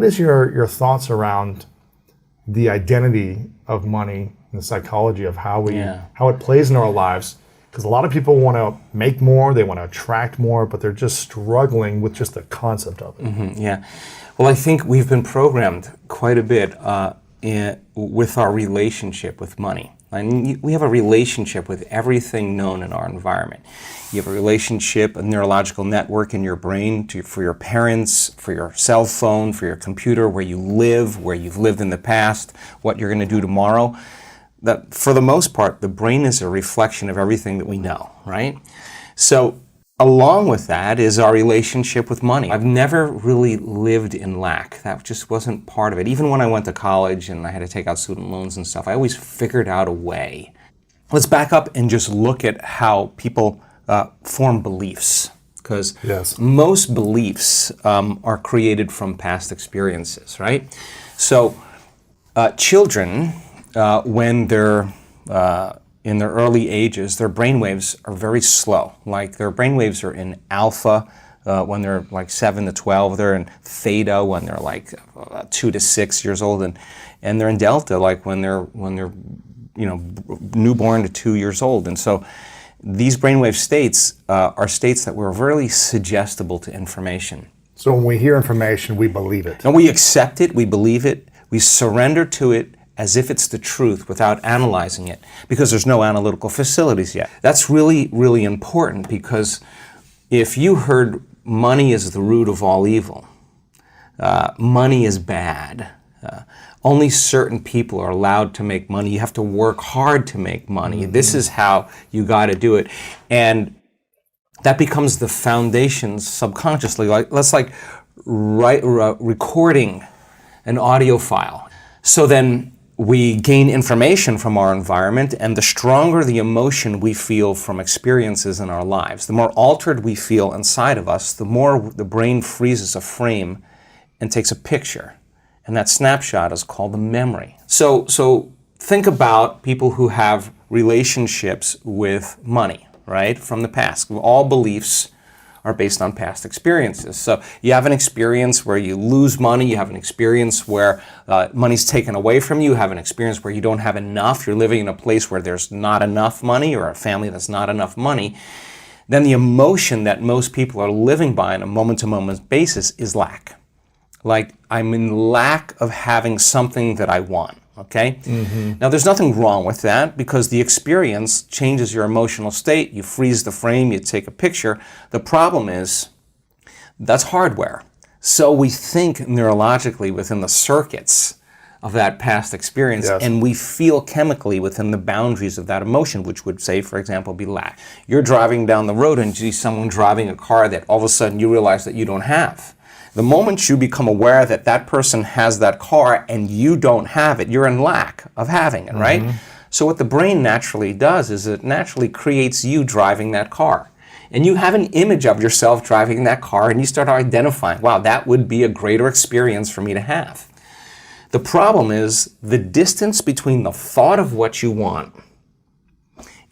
What is your thoughts around the identity of money and the psychology of how it plays in our lives? Because a lot of people want to make more, they want to attract more, but they're just struggling with just the concept of it. Yeah. Well, I think we've been programmed quite a bit with our relationship with money. I mean, we have a relationship with everything known in our environment. You have a relationship, a neurological network in your brain for your parents, for your cell phone, for your computer, where you live, where you've lived in the past, what you're going to do tomorrow. That, for the most part, the brain is a reflection of everything that we know, right? So along with that is our relationship with money. I've never really lived in lack. That just wasn't part of it. Even when I went to college and I had to take out student loans and stuff, I always figured out a way. Let's back up and just look at how people form beliefs. Because most beliefs are created from past experiences, right? So children, when they're in their early ages, their brainwaves are very slow. Like their brainwaves are in alpha when they're like 7 to 12. They're in theta when they're like 2 to 6 years old, and they're in delta like when they're newborn to 2 years old. And so these brainwave states are states that were really suggestible to information. So when we hear information, we believe it. And we accept it, we believe it, we surrender to it as if it's the truth without analyzing it, because there's no analytical facilities yet. That's really, really important, because if you heard money is the root of all evil, money is bad, only certain people are allowed to make money, you have to work hard to make money, this is how you got to do it, and that becomes the foundation subconsciously, recording an audio file. So then we gain information from our environment, and the stronger the emotion we feel from experiences in our lives, the more altered we feel inside of us, the more the brain freezes a frame and takes a picture. And that snapshot is called the memory. So think about people who have relationships with money, right, from the past. All beliefs are based on past experiences. So you have an experience where you lose money, you have an experience where money's taken away from you, you have an experience where you don't have enough, you're living in a place where there's not enough money, or a family that's not enough money. Then the emotion that most people are living by on a moment-to-moment basis is lack. Like, I'm in lack of having something that I want. Okay? Now, there's nothing wrong with that, because the experience changes your emotional state. You freeze the frame, you take a picture. The problem is, that's hardware. So we think neurologically within the circuits of that past experience, and we feel chemically within the boundaries of that emotion, which would say, for example, be lack. You're driving down the road and you see someone driving a car that all of a sudden you realize that you don't have. The moment you become aware that that person has that car and you don't have it, you're in lack of having it, right? So what the brain naturally does is it naturally creates you driving that car. And you have an image of yourself driving that car, and you start identifying, wow, that would be a greater experience for me to have. The problem is the distance between the thought of what you want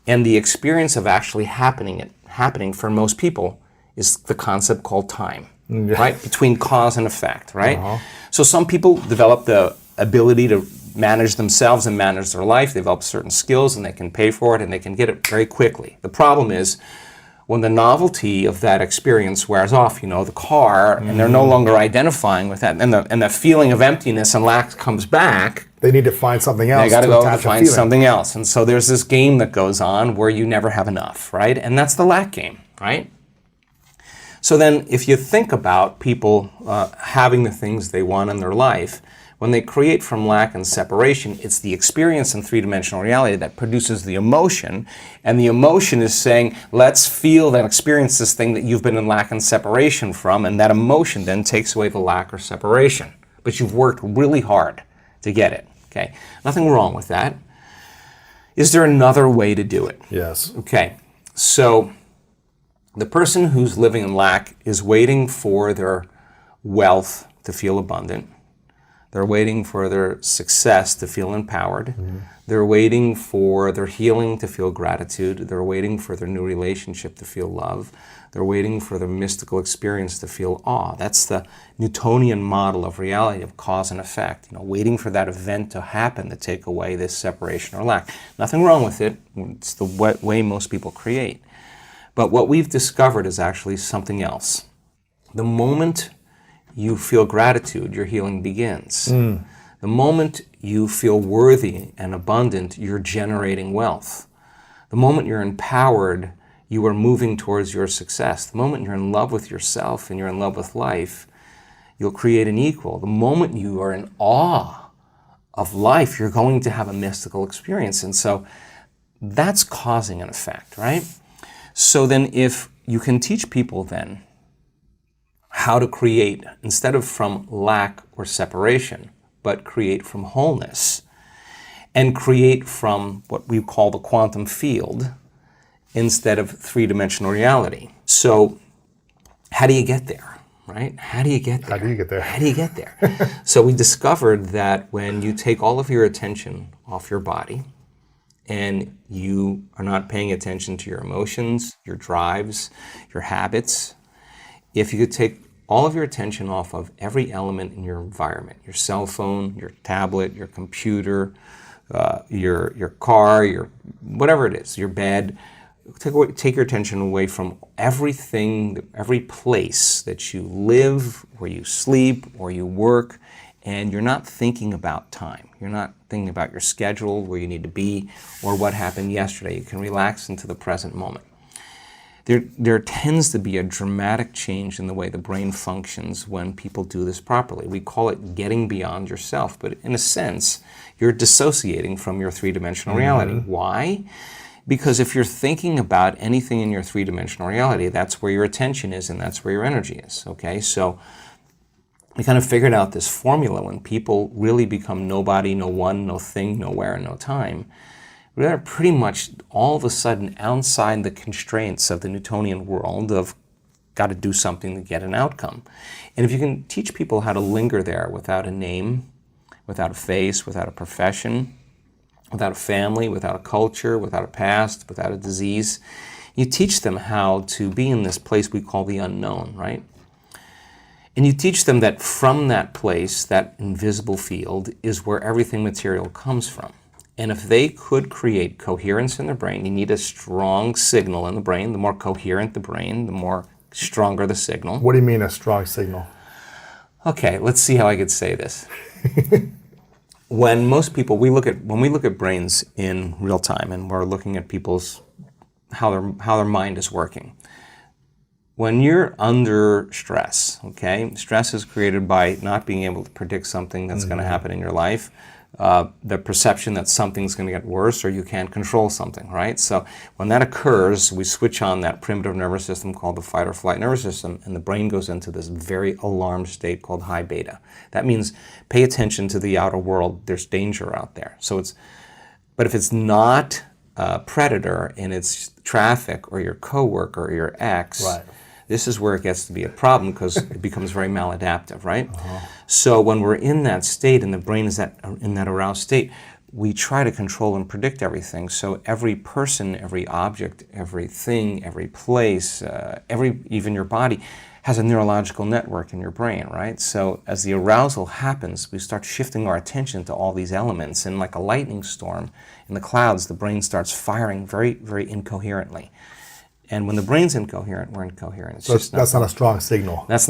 and the experience of actually happening for most people is the concept called time. Right? Between cause and effect, right? So some people develop the ability to manage themselves and manage their life. They develop certain skills and they can pay for it and they can get it very quickly. The problem is when the novelty of that experience wears off, the car, and they're no longer identifying with that, and the feeling of emptiness and lack comes back. They need to find something else. They got to go and find something else. And so there's this game that goes on where you never have enough, right? And that's the lack game, right? So then if you think about people having the things they want in their life, when they create from lack and separation, it's the experience in three-dimensional reality that produces the emotion, and the emotion is saying, let's feel and experience this thing that you've been in lack and separation from, and that emotion then takes away the lack or separation. But you've worked really hard to get it, okay? Nothing wrong with that. Is there another way to do it? Yes. Okay, so the person who's living in lack is waiting for their wealth to feel abundant. They're waiting for their success to feel empowered. They're waiting for their healing to feel gratitude. They're waiting for their new relationship to feel love. They're waiting for their mystical experience to feel awe. That's the Newtonian model of reality, of cause and effect. Waiting for that event to happen to take away this separation or lack. Nothing wrong with it. It's the way most people create. But what we've discovered is actually something else. The moment you feel gratitude, your healing begins. The moment you feel worthy and abundant, you're generating wealth. The moment you're empowered, you are moving towards your success. The moment you're in love with yourself and you're in love with life, you'll create an equal. The moment you are in awe of life, you're going to have a mystical experience. And so that's causing an effect, right? So then if you can teach people then how to create, instead of from lack or separation, but create from wholeness, and create from what we call the quantum field instead of three-dimensional reality. So how do you get there, right? How do you get there? How do you get there? How do you get there? So we discovered that when you take all of your attention off your body and you are not paying attention to your emotions, your drives, your habits, if you could take all of your attention off of every element in your environment, your cell phone, your tablet, your computer, your car, your whatever it is, your bed, take your attention away from everything, every place that you live, where you sleep, or you work, and you're not thinking about time. You're not thinking about your schedule, where you need to be, or what happened yesterday. You can relax into the present moment. There tends to be a dramatic change in the way the brain functions when people do this properly. We call it getting beyond yourself, but in a sense, you're dissociating from your three-dimensional reality. Why? Because if you're thinking about anything in your three-dimensional reality, that's where your attention is and that's where your energy is, okay? So we kind of figured out this formula when people really become nobody, no one, no thing, nowhere, and no time. We're pretty much all of a sudden outside the constraints of the Newtonian world of got to do something to get an outcome. And if you can teach people how to linger there without a name, without a face, without a profession, without a family, without a culture, without a past, without a disease, you teach them how to be in this place we call the unknown, right? And you teach them that from that place, that invisible field, is where everything material comes from. And if they could create coherence in their brain, you need a strong signal in the brain. The more coherent the brain, the more stronger the signal. What do you mean a strong signal? Okay, let's see how I could say this. When most people, when we look at brains in real time, and we're looking at people's how their mind is working. When you're under stress, okay, stress is created by not being able to predict something that's going to happen in your life. The perception that something's going to get worse or you can't control something, right? So when that occurs, we switch on that primitive nervous system called the fight or flight nervous system, and the brain goes into this very alarmed state called high beta. That means pay attention to the outer world. There's danger out there. But if it's not a predator and it's traffic or your coworker or your ex, right. This is where it gets to be a problem because it becomes very maladaptive, right? So when we're in that state and the brain is in that aroused state, we try to control and predict everything. So every person, every object, everything, every place, even your body has a neurological network in your brain, right? So as the arousal happens, we start shifting our attention to all these elements, and like a lightning storm in the clouds, the brain starts firing very, very incoherently. And when the brain's incoherent, we're incoherent. That's not a strong signal. It's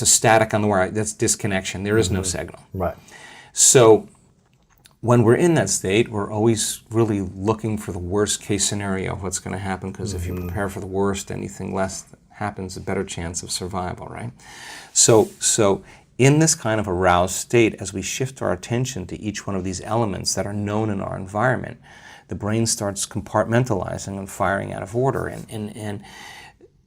a static on the wire. That's disconnection. There is no signal. Right. So when we're in that state, we're always really looking for the worst case scenario of what's going to happen, because if you prepare for the worst, anything less happens, a better chance of survival, right? So in this kind of aroused state, as we shift our attention to each one of these elements that are known in our environment, the brain starts compartmentalizing and firing out of order. And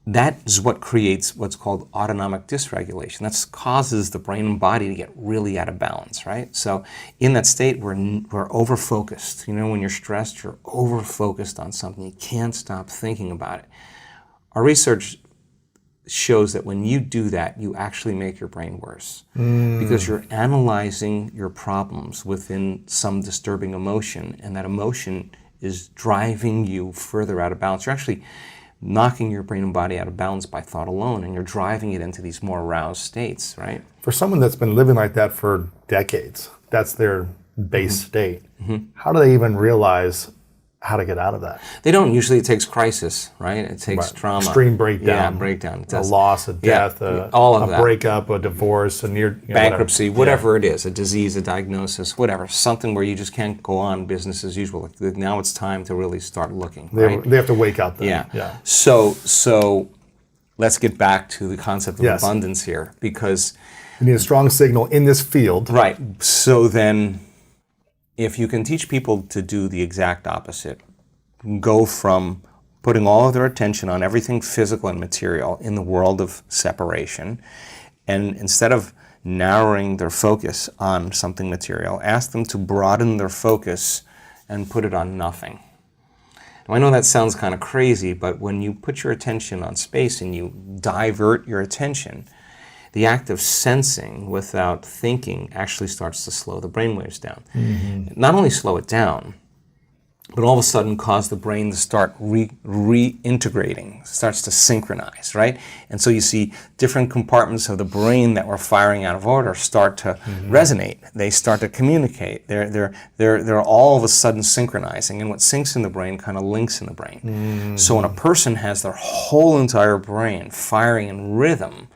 that is what creates what's called autonomic dysregulation. That causes the brain and body to get really out of balance, right? So in that state, we're over-focused. You know, when you're stressed, you're over-focused on something. You can't stop thinking about it. Our research shows that when you do that, you actually make your brain worse because you're analyzing your problems within some disturbing emotion, and that emotion is driving you further out of balance. You're actually knocking your brain and body out of balance by thought alone, and you're driving it into these more aroused states, right? For someone that's been living like that for decades, that's their base state. How do they even realize how to get out of that? They don't. Usually it takes crisis, right? It takes trauma. Extreme breakdown. Yeah, breakdown. A loss, a death, all of a that. Breakup, a divorce, a near bankruptcy, whatever it is, a disease, a diagnosis, whatever, something where you just can't go on business as usual. Like, now it's time to really start looking, right? They have to wake up then. Yeah. So let's get back to the concept of abundance here, because you need a strong signal in this field. Right. So then, if you can teach people to do the exact opposite, go from putting all of their attention on everything physical and material in the world of separation, and instead of narrowing their focus on something material, ask them to broaden their focus and put it on nothing. Now, I know that sounds kind of crazy, but when you put your attention on space and you divert your attention, the act of sensing without thinking actually starts to slow the brainwaves down. Not only slow it down, but all of a sudden cause the brain to start reintegrating, starts to synchronize, right? And so you see different compartments of the brain that were firing out of order start to resonate. They start to communicate. They're all of a sudden synchronizing, and what syncs in the brain kind of links in the brain. So when a person has their whole entire brain firing in rhythm,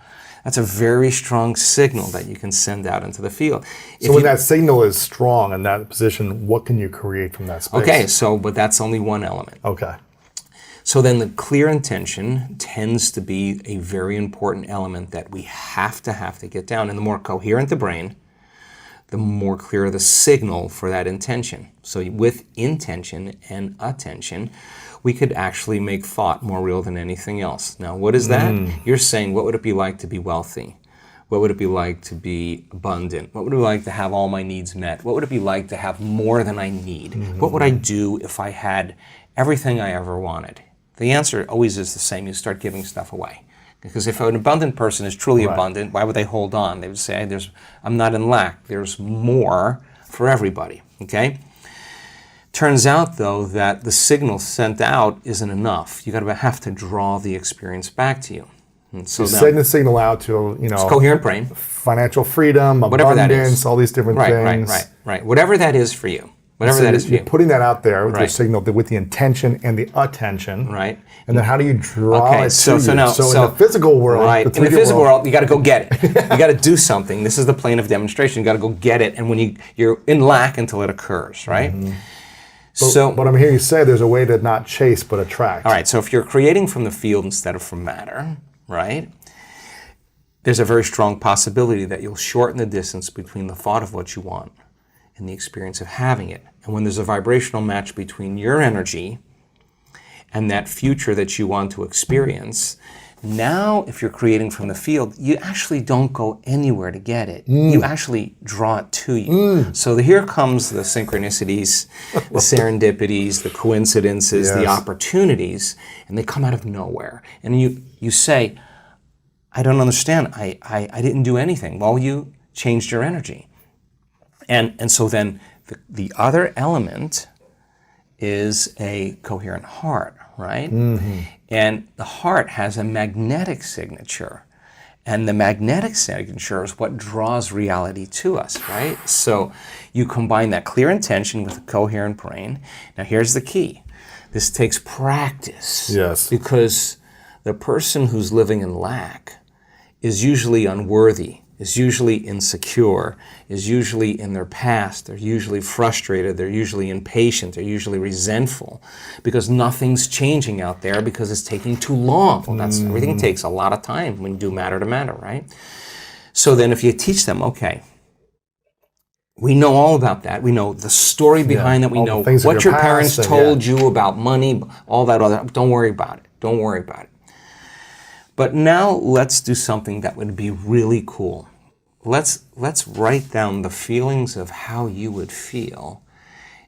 that's a very strong signal that you can send out into the field. So when that signal is strong in that position, what can you create from that space? Okay, but that's only one element. Okay. So then the clear intention tends to be a very important element that we have to get down. And the more coherent the brain, the more clear the signal for that intention. So with intention and attention, we could actually make thought more real than anything else. Now, what is that? You're saying, what would it be like to be wealthy? What would it be like to be abundant? What would it be like to have all my needs met? What would it be like to have more than I need? What would I do if I had everything I ever wanted? The answer always is the same. You start giving stuff away. Because if an abundant person is truly abundant, why would they hold on? They would say, I'm not in lack. There's more for everybody, okay? Turns out, though, that the signal sent out isn't enough. You're going to have to draw the experience back to you. And so send the signal out to, coherent brain, financial freedom, whatever abundance, all these different things. Right. Whatever that is for you. Whatever that is for you. You're putting that out there with your signal, with the intention and the attention. Right. And then how do you draw it to you? So in the physical world, in the physical world, you got to go get it. You got to do something. This is the plane of demonstration. You got to go get it, and when you're in lack until it occurs, right? But I'm hearing you say there's a way to not chase but attract. All right. So if you're creating from the field instead of from matter, right? There's a very strong possibility that you'll shorten the distance between the thought of what you want and the experience of having it. And when there's a vibrational match between your energy and that future that you want to experience, now if you're creating from the field, you actually don't go anywhere to get it. You actually draw it to you. So here comes the synchronicities, the serendipities, the coincidences, the opportunities, and they come out of nowhere. And you say, I don't understand. I didn't do anything. Well, you changed your energy. And so then the other element is a coherent heart, right? And the heart has a magnetic signature. And the magnetic signature is what draws reality to us, right? So you combine that clear intention with a coherent brain. Now here's the key. This takes practice. Yes. Because the person who's living in lack is usually unworthy, is usually insecure, is usually in their past, they're usually frustrated, they're usually impatient, they're usually resentful because nothing's changing out there because it's taking too long. Well, everything takes a lot of time when you do matter to matter, right? So then if you teach them, okay, we know all about that. We know the story behind that. We know what your parents told you about money, all that other. Don't worry about it. Don't worry about it. But now let's do something that would be really cool. Let's write down the feelings of how you would feel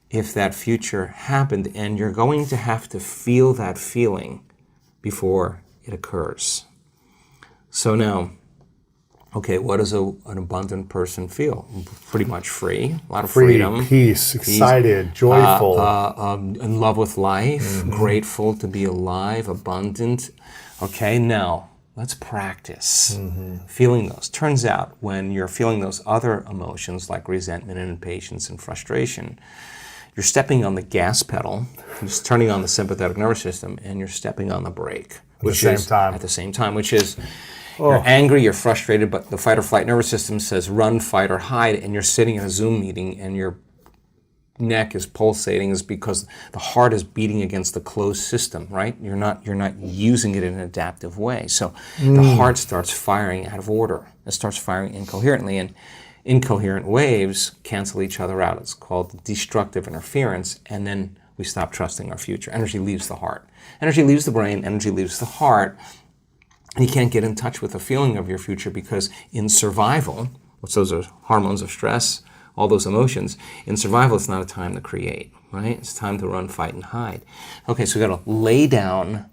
if that future happened, and you're going to have to feel that feeling before it occurs. So now, okay, what does an abundant person feel? Pretty much free, a lot of freedom. Peace, excited, joyful. In love with life, grateful to be alive, abundant. Okay, now let's practice feeling those. Turns out when you're feeling those other emotions like resentment and impatience and frustration, you're stepping on the gas pedal, you're just turning on the sympathetic nervous system, and you're stepping on the brake. At the same time, which is you're angry, you're frustrated, but the fight or flight nervous system says run, fight, or hide, and you're sitting in a Zoom meeting and your neck is pulsating is because the heart is beating against the closed system, right? You're not using it in an adaptive way. So the heart starts firing out of order. It starts firing incoherently, and incoherent waves cancel each other out. It's called destructive interference, and then we stop trusting our future. Energy leaves the heart. Energy leaves the brain, energy leaves the heart, and you can't get in touch with the feeling of your future because in survival, which those are hormones of stress, all those emotions, in survival it's not a time to create, right? It's time to run, fight, and hide. Okay, so we got to lay down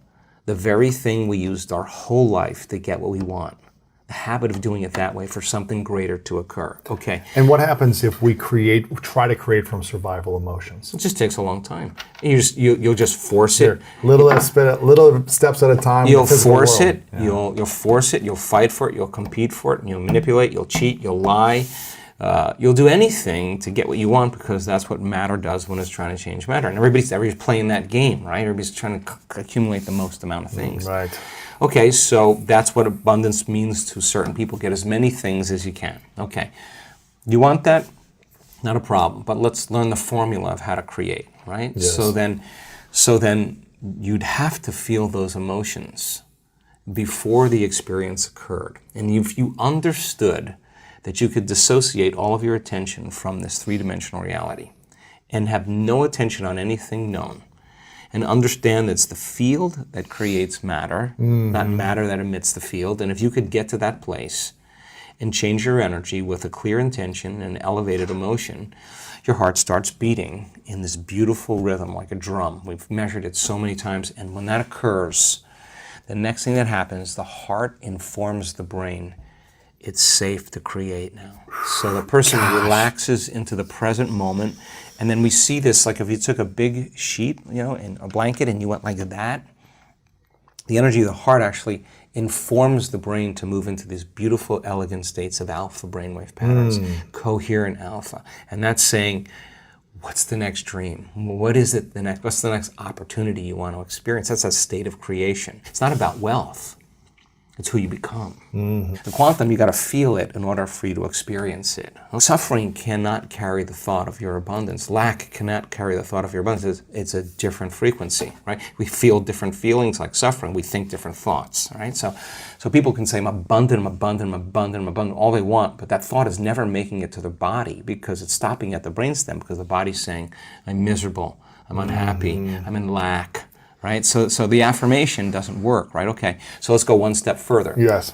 the very thing we used our whole life to get what we want. The habit of doing it that way for something greater to occur. Okay. And what happens if we try to create from survival emotions? It just takes a long time. You'll just force it. Little steps at a time. You'll force it. Yeah. You'll force it. You'll fight for it. You'll compete for it. And you'll manipulate. You'll cheat. You'll lie. You'll do anything to get what you want because that's what matter does when it's trying to change matter. And everybody's playing that game, right? Everybody's trying to accumulate the most amount of things. Right. Okay, so that's what abundance means to certain people. Get as many things as you can. Okay, you want that? Not a problem. But let's learn the formula of how to create, right? Yes. So then you'd have to feel those emotions before the experience occurred. And if you understood that you could dissociate all of your attention from this three-dimensional reality and have no attention on anything known, and understand that it's the field that creates matter, not matter that emits the field. And if you could get to that place and change your energy with a clear intention and elevated emotion, your heart starts beating in this beautiful rhythm like a drum. We've measured it so many times. And when that occurs, the next thing that happens, the heart informs the brain, it's safe to create now. So the person relaxes into the present moment. And then we see this, like if you took a big sheet, and a blanket, and you went like that, the energy of the heart actually informs the brain to move into these beautiful, elegant states of alpha brainwave patterns, coherent alpha. And that's saying, what's the next dream? What's the next opportunity you want to experience? That's a state of creation. It's not about wealth. It's who you become. The quantum, you got to feel it in order for you to experience it. Suffering cannot carry the thought of your abundance. Lack cannot carry the thought of your abundance. It's a different frequency, right? We feel different feelings like suffering. We think different thoughts, right? So people can say, I'm abundant, I'm abundant, I'm abundant, I'm abundant, all they want, but that thought is never making it to their body because it's stopping at the brainstem because the body's saying, I'm miserable, I'm unhappy, I'm in lack. Right? So the affirmation doesn't work, right? Okay, so let's go one step further. Yes.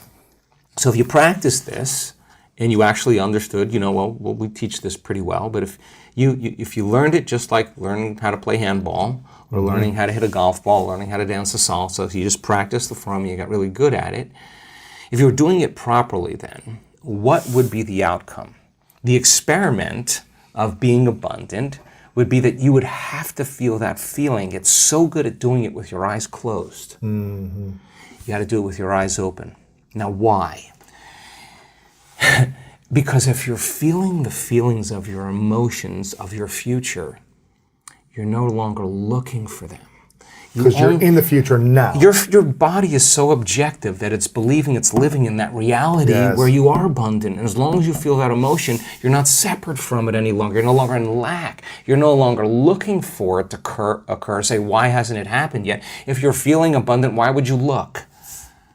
So if you practice this and you actually understood, we teach this pretty well, but if you learned it just like learning how to play handball or learning how to hit a golf ball, learning how to dance a salsa, so you just practiced the formula, you got really good at it. If you were doing it properly then, what would be the outcome? The experiment of being abundant would be that you would have to feel that feeling. It's so good at doing it with your eyes closed. You got to do it with your eyes open. Now, why? Because if you're feeling the feelings of your emotions, of your future, you're no longer looking for them. Because you're in the future now. Your body is so objective that it's believing it's living in that reality where you are abundant. And as long as you feel that emotion, you're not separate from it any longer. You're no longer in lack. You're no longer looking for it to occur. Say, why hasn't it happened yet? If you're feeling abundant, why would you look?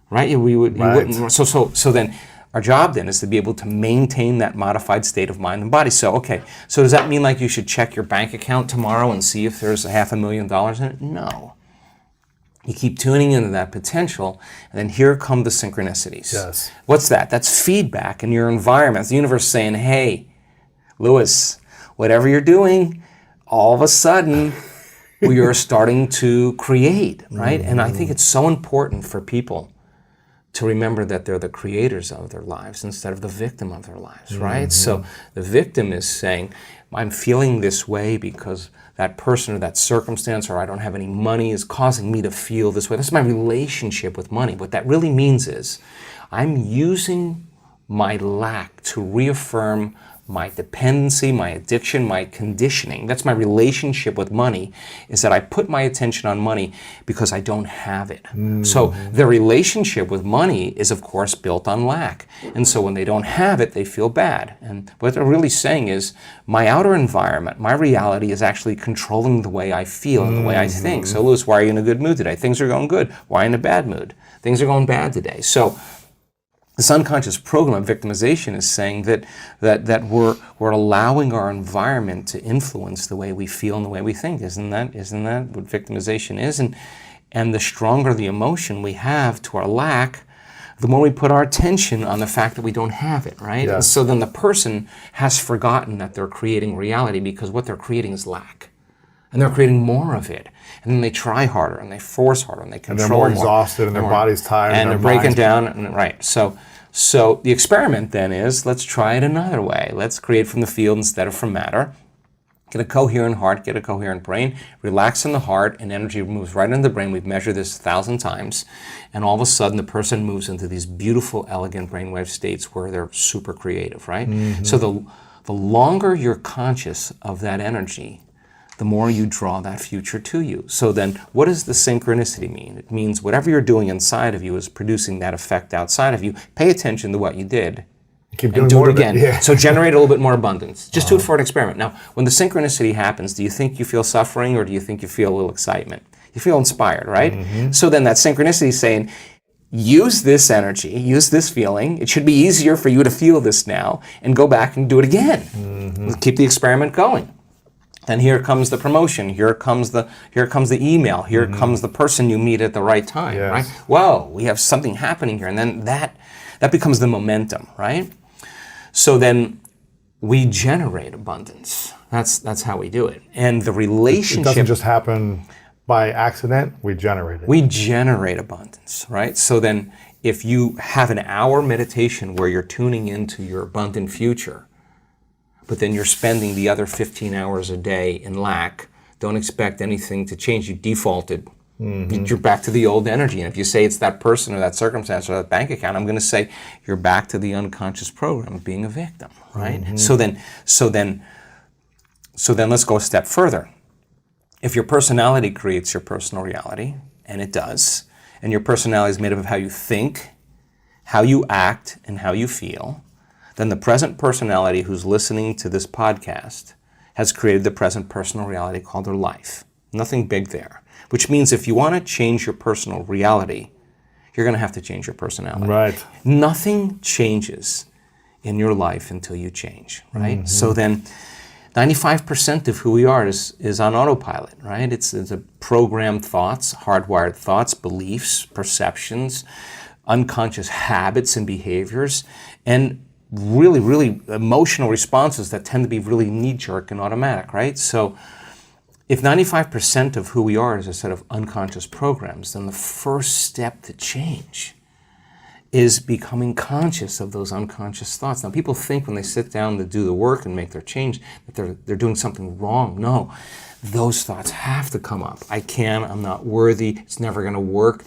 Right? You wouldn't. So then our job then is to be able to maintain that modified state of mind and body. So does that mean like you should check your bank account tomorrow and see if there's $500,000 in it? No. You keep tuning into that potential, and then here come the synchronicities. Yes. What's that? That's feedback in your environment. It's the universe saying, hey, Lewis, whatever you're doing, all of a sudden, we are starting to create, right? And I think it's so important for people to remember that they're the creators of their lives instead of the victim of their lives, right? So the victim is saying, I'm feeling this way because that person or that circumstance, or I don't have any money, is causing me to feel this way. That's my relationship with money. What that really means is I'm using my lack to reaffirm my dependency, my addiction, my conditioning. That's my relationship with money, is that I put my attention on money because I don't have it. So their relationship with money is, of course, built on lack. And so when they don't have it, they feel bad. And what they're really saying is, my outer environment, my reality is actually controlling the way I feel and the way I think. So, Louis, why are you in a good mood today? Things are going good. Why in a bad mood? Things are going bad today. So this unconscious program of victimization is saying that we're allowing our environment to influence the way we feel and the way we think. Isn't that what victimization is? And the stronger the emotion we have to our lack, the more we put our attention on the fact that we don't have it, right? Yeah. And so then the person has forgotten that they're creating reality, because what they're creating is lack. And they're creating more of it. And then they try harder, and they force harder, and they control more. And they're more exhausted, and their body's tired. And they're breaking down, right. So the experiment then is, let's try it another way. Let's create from the field instead of from matter. Get a coherent heart, get a coherent brain, relax in the heart, and energy moves right into the brain. We've measured this 1,000 times. And all of a sudden, the person moves into these beautiful, elegant brainwave states where they're super creative, right? So the longer you're conscious of that energy, the more you draw that future to you. So then, what does the synchronicity mean? It means whatever you're doing inside of you is producing that effect outside of you. Pay attention to what you did. Keep doing and do more it again. Yeah. So generate a little bit more abundance. Just do it for an experiment. Now, when the synchronicity happens, do you think you feel suffering, or do you think you feel a little excitement? You feel inspired, right? So then that synchronicity is saying, use this energy, use this feeling. It should be easier for you to feel this now, and go back and do it again. Keep the experiment going. Then here comes the promotion. Here comes the email. Here comes the person you meet at the right time. Yes. Right? Whoa, we have something happening here, and then that becomes the momentum, right? So then we generate abundance. That's how we do it. And the relationship... It doesn't just happen by accident. We generate it. We generate abundance, right? So then if you have an hour meditation where you're tuning into your abundant future, but then you're spending the other 15 hours a day in lack, don't expect anything to change. You defaulted. You're back to the old energy. And if you say it's that person or that circumstance or that bank account, I'm going to say you're back to the unconscious program of being a victim, right? So then let's go a step further. If your personality creates your personal reality, and it does, and your personality is made up of how you think, how you act, and how you feel, then the present personality who's listening to this podcast has created the present personal reality called their life. Nothing big there. Which means if you want to change your personal reality, you're going to have to change your personality. Right. Nothing changes in your life until you change, right? So then 95% of who we are is on autopilot, right? It's a programmed thoughts, hardwired thoughts, beliefs, perceptions, unconscious habits and behaviors, and really, really emotional responses that tend to be really knee-jerk and automatic, right? So if 95% of who we are is a set of unconscious programs, then the first step to change is becoming conscious of those unconscious thoughts. Now, people think when they sit down to do the work and make their change that they're doing something wrong. No, those thoughts have to come up. I'm not worthy, it's never going to work.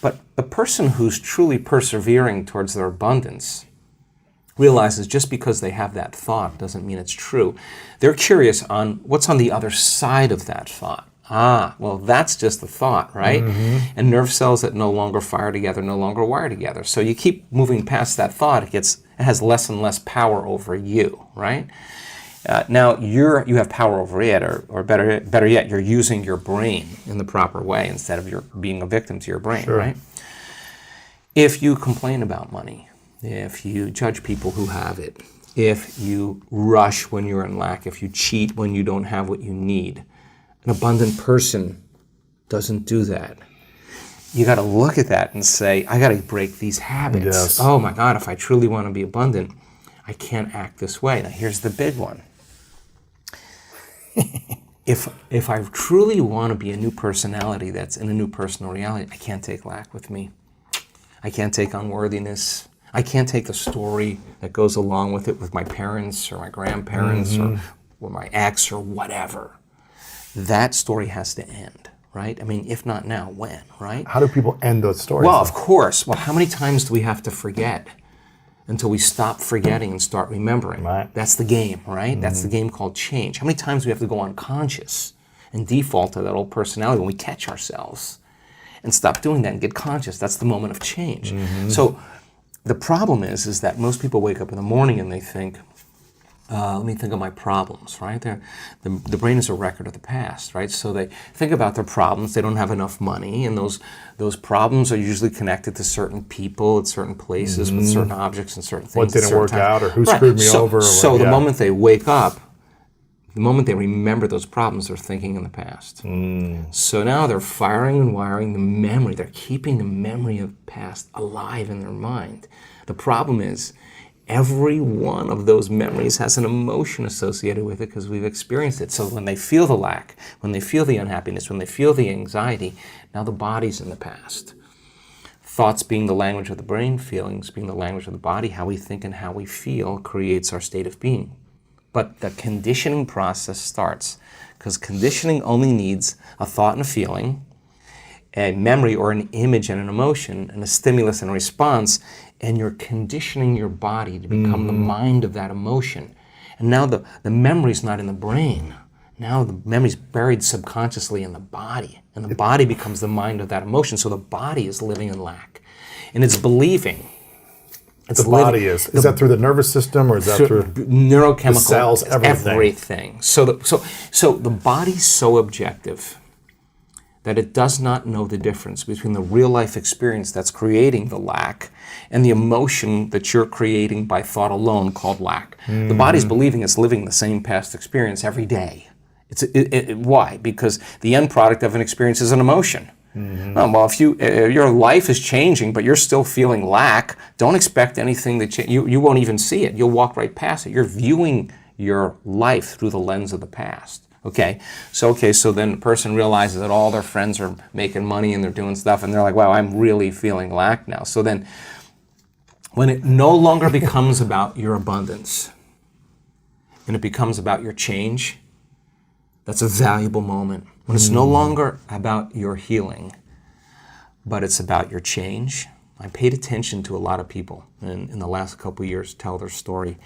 But the person who's truly persevering towards their abundance realizes just because they have that thought doesn't mean it's true. They're curious on what's on the other side of that thought. Well, that's just the thought, right? And nerve cells that no longer fire together no longer wire together. So you keep moving past that thought, it has less and less power over you, right? Now you have power over it, or better yet, you're using your brain in the proper way instead of being a victim to your brain, Sure. right? If you complain about money, if you judge people who have it, if you rush when you're in lack, if you cheat when you don't have what you need, an abundant person doesn't do that. You got to look at that and say, I got to break these habits. Yes. Oh my God, if I truly want to be abundant, I can't act this way. Now here's the big one. If I truly want to be a new personality that's in a new personal reality, I can't take lack with me. I can't take unworthiness. I can't take the story that goes along with it with my parents or my grandparents or my ex or whatever. That story has to end, right? I mean, if not now, when, right? How do people end those stories? Well, of course. Well, how many times do we have to forget until we stop forgetting and start remembering? Right. That's the game, right? That's the game called change. How many times do we have to go unconscious and default to that old personality when we catch ourselves and stop doing that and get conscious? That's the moment of change. So the problem is that most people wake up in the morning and they think, let me think of my problems, right? The brain is a record of the past, right? So they think about their problems. They don't have enough money, and those problems are usually connected to certain people at certain places with certain objects and certain things. What didn't work out, or who Right. screwed me over. So the moment they wake up, the moment they remember those problems, they're thinking in the past. So now they're firing and wiring the memory. They're keeping the memory of the past alive in their mind. The problem is, every one of those memories has an emotion associated with it because we've experienced it. So when they feel the lack, when they feel the unhappiness, when they feel the anxiety, now the body's in the past. Thoughts being the language of the brain, feelings being the language of the body, how we think and how we feel creates our state of being. But the conditioning process starts because conditioning only needs a thought and a feeling, a memory or an image and an emotion, and a stimulus and a response, and you're conditioning your body to become the mind of that emotion. And now the memory's not in the brain. Now the memory's buried subconsciously in the body, and the body becomes the mind of that emotion. So the body is living in lack, and it's believing. The body is that through the nervous system, or is that through neurochemical, the cells, everything? So the body's so objective that it does not know the difference between the real life experience that's creating the lack and the emotion that you're creating by thought alone called lack. The body's believing it's living the same past experience every day. Why? Because the end product of an experience is an emotion. Well, if your life is changing, but you're still feeling lack, don't expect anything to change. You won't even see it. You'll walk right past it. You're viewing your life through the lens of the past. Okay, so then the person realizes that all their friends are making money and they're doing stuff, and they're like, wow, I'm really feeling lack now. So then when it no longer becomes about your abundance and it becomes about your change, that's a valuable moment. When it's no longer about your healing, but it's about your change. I paid attention to a lot of people in the last couple of years tell their story.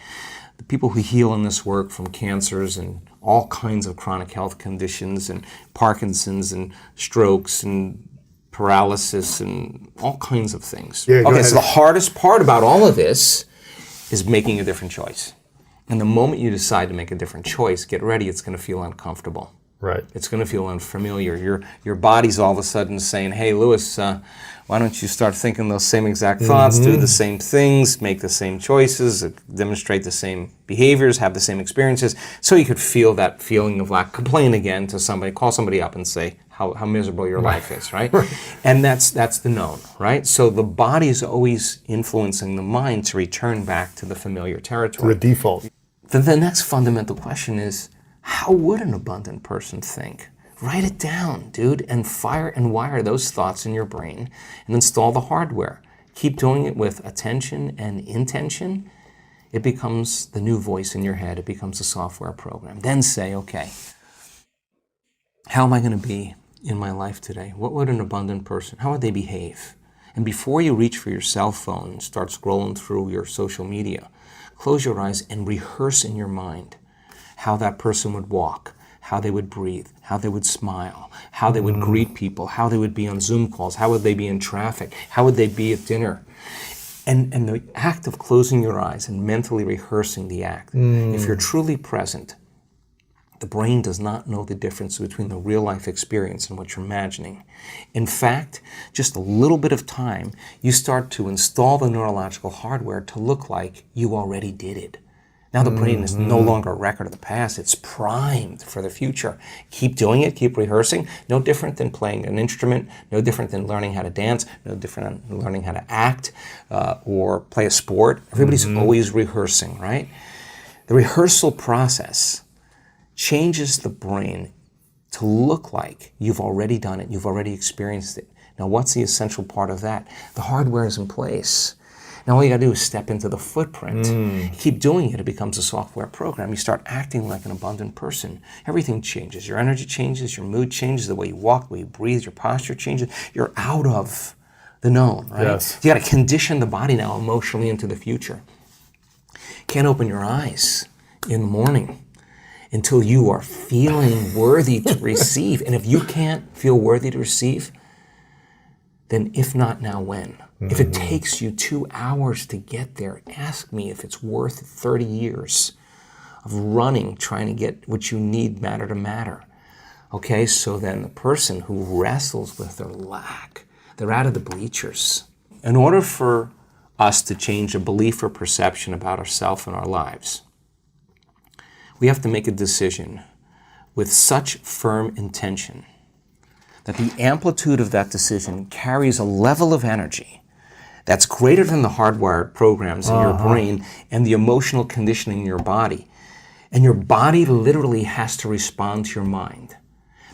The people who heal in this work from cancers and all kinds of chronic health conditions and Parkinson's and strokes and paralysis and all kinds of things. Yeah, okay, so the hardest part about all of this is making a different choice. And the moment you decide to make a different choice, get ready, it's going to feel uncomfortable. Right. It's going to feel unfamiliar. Your body's all of a sudden saying, hey, Lewis, why don't you start thinking those same exact thoughts, do the same things, make the same choices, demonstrate the same behaviors, have the same experiences, so you could feel that feeling of lack. Complain again to somebody, call somebody up and say how miserable your life is, right? And that's the known, right? So the body is always influencing the mind to return back to the familiar territory. To the default. The next fundamental question is, how would an abundant person think? Write it down, dude, and fire and wire those thoughts in your brain and install the hardware. Keep doing it with attention and intention. It becomes the new voice in your head. It becomes a software program. Then say, okay, how am I going to be in my life today? What would an abundant person, how would they behave? And before you reach for your cell phone and start scrolling through your social media, close your eyes and rehearse in your mind how that person would walk, how they would breathe, how they would smile, how they would greet people, how they would be on Zoom calls, how would they be in traffic, how would they be at dinner. And the act of closing your eyes and mentally rehearsing the act, if you're truly present, the brain does not know the difference between the real life experience and what you're imagining. In fact, just a little bit of time, you start to install the neurological hardware to look like you already did it. Now the brain is no longer a record of the past. It's primed for the future. Keep doing it. Keep rehearsing. No different than playing an instrument. No different than learning how to dance. No different than learning how to act or play a sport. Everybody's always rehearsing, right? The rehearsal process changes the brain to look like you've already done it. You've already experienced it. Now, what's the essential part of that? The hardware is in place. Now, all you got to do is step into the footprint. You keep doing it, it becomes a software program. You start acting like an abundant person. Everything changes. Your energy changes, your mood changes, the way you walk, the way you breathe, your posture changes. You're out of the known, right? Yes. You got to condition the body now emotionally into the future. Can't open your eyes in the morning until you are feeling worthy to receive. And if you can't feel worthy to receive, then if not now, when? If it takes you 2 hours to get there, ask me if it's worth 30 years of running, trying to get what you need matter to matter. Okay, so then the person who wrestles with their lack, they're out of the bleachers. In order for us to change a belief or perception about ourselves and our lives, we have to make a decision with such firm intention that the amplitude of that decision carries a level of energy that's greater than the hardwired programs in your brain and the emotional conditioning in your body. And your body literally has to respond to your mind.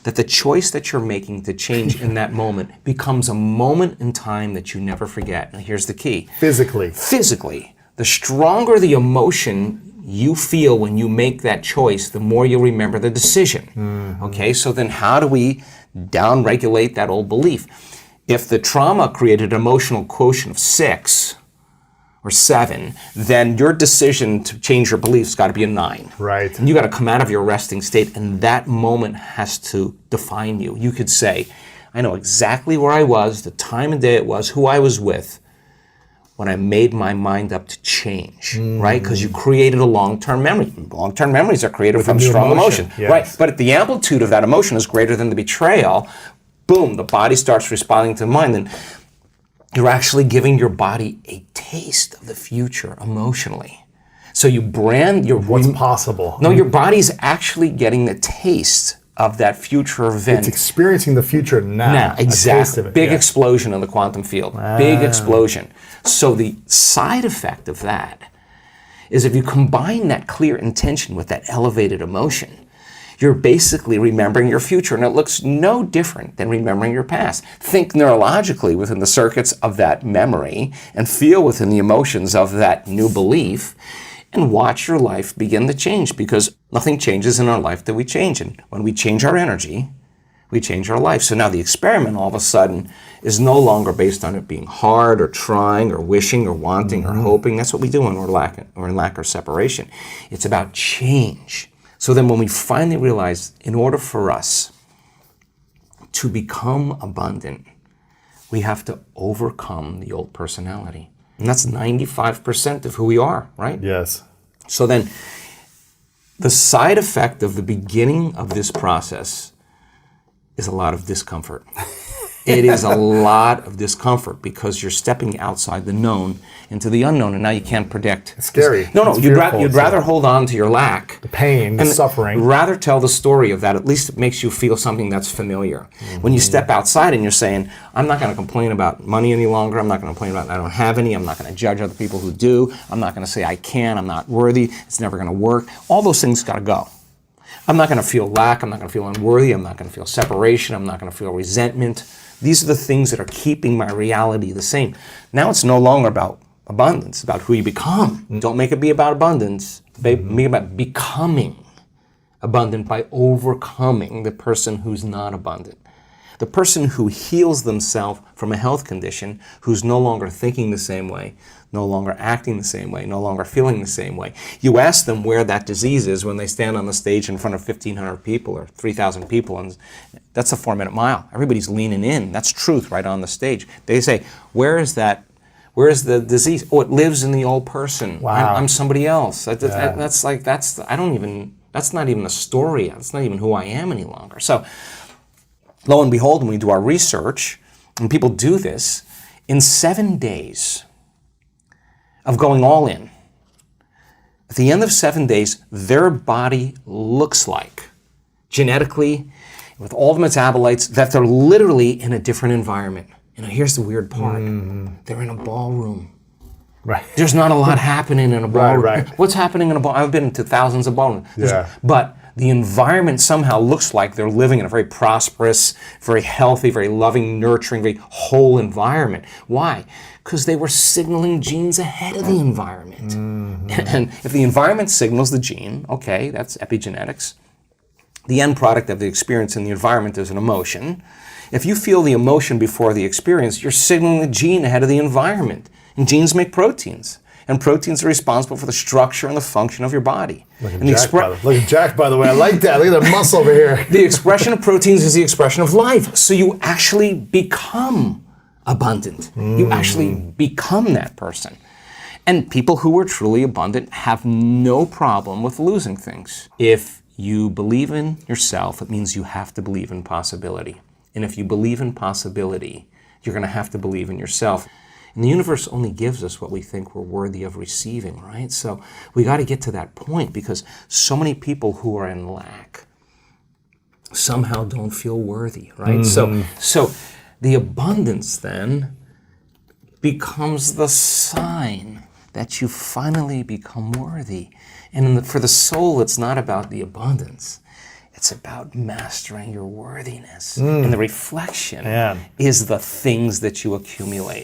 That the choice that you're making to change in that moment becomes a moment in time that you never forget. And here's the key. Physically. Physically, the stronger the emotion you feel when you make that choice, the more you'll remember the decision. Okay, so then how do we down-regulate that old belief? If the trauma created an emotional quotient of 6 or 7, then your decision to change your beliefs got to be a 9. Right. And you got to come out of your resting state, and that moment has to define you. You could say, I know exactly where I was, the time of day it was, who I was with, when I made my mind up to change, right? Because you created a long-term memory. Long-term memories are created from strong emotion, yes. right? But the amplitude of that emotion is greater than the betrayal. Boom, the body starts responding to the mind, and you're actually giving your body a taste of the future emotionally. So you brand your... What's possible. No, your body's actually getting the taste of that future event. It's experiencing the future now. Now, exactly. Big explosion in the quantum field. Big explosion. So the side effect of that is if you combine that clear intention with that elevated emotion, you're basically remembering your future, and it looks no different than remembering your past. Think neurologically within the circuits of that memory and feel within the emotions of that new belief, and watch your life begin to change, because nothing changes in our life that we change. And when we change our energy, we change our life. So now the experiment all of a sudden is no longer based on it being hard or trying or wishing or wanting or hoping. That's what we do when we're in lack or separation. It's about change. So then when we finally realize, in order for us to become abundant, we have to overcome the old personality. And that's 95% of who we are, right? Yes. So then the side effect of the beginning of this process is a lot of discomfort. It is a lot of discomfort because you're stepping outside the known into the unknown, and now you can't predict. It's scary. No, you'd rather hold on to your lack. The pain, the suffering. Rather tell the story of that. At least it makes you feel something that's familiar. When you step outside and you're saying, I'm not going to complain about money any longer. I'm not going to complain about I don't have any. I'm not going to judge other people who do. I'm not going to say I can't. I'm not worthy. It's never going to work. All those things got to go. I'm not going to feel lack. I'm not going to feel unworthy. I'm not going to feel separation. I'm not going to feel resentment. These are the things that are keeping my reality the same. Now it's no longer about abundance, about who you become. Don't make it be about abundance. Make it about becoming abundant by overcoming the person who's not abundant. The person who heals themselves from a health condition, who's no longer thinking the same way, no longer acting the same way, no longer feeling the same way. You ask them where that disease is when they stand on the stage in front of 1,500 people or 3,000 people, and that's a 4-minute mile. Everybody's leaning in. That's truth right on the stage. They say, where is that? Where is the disease? Oh, it lives in the old person. Wow. I'm somebody else. That's not even a story. That's not even who I am any longer. So, lo and behold, when we do our research, and people do this, in 7 days of going all in, at the end of 7 days, their body looks like, genetically, with all the metabolites, that they're literally in a different environment. Here's the weird part. They're in a ballroom. Right. There's not a lot happening in a ballroom. Right. What's happening in a ballroom? I've been to thousands of ballrooms. Yeah. But the environment somehow looks like they're living in a very prosperous, very healthy, very loving, nurturing, very whole environment. Why? Because they were signaling genes ahead of the environment. And if the environment signals the gene, okay, that's epigenetics. The end product of the experience in the environment is an emotion. If you feel the emotion before the experience, you're signaling the gene ahead of the environment. And genes make proteins. And proteins are responsible for the structure and the function of your body. Look at Jack, by the way. I like that. Look at the muscle over here. The expression of proteins is the expression of life. So you actually become abundant. You actually become that person. And people who are truly abundant have no problem with losing things. If you believe in yourself, it means you have to believe in possibility. And if you believe in possibility, you're going to have to believe in yourself. And the universe only gives us what we think we're worthy of receiving, right? So we got to get to that point, because so many people who are in lack somehow don't feel worthy, right? So the abundance then becomes the sign that you finally become worthy. And for the soul, it's not about the abundance. It's about mastering your worthiness. And the reflection is the things that you accumulate.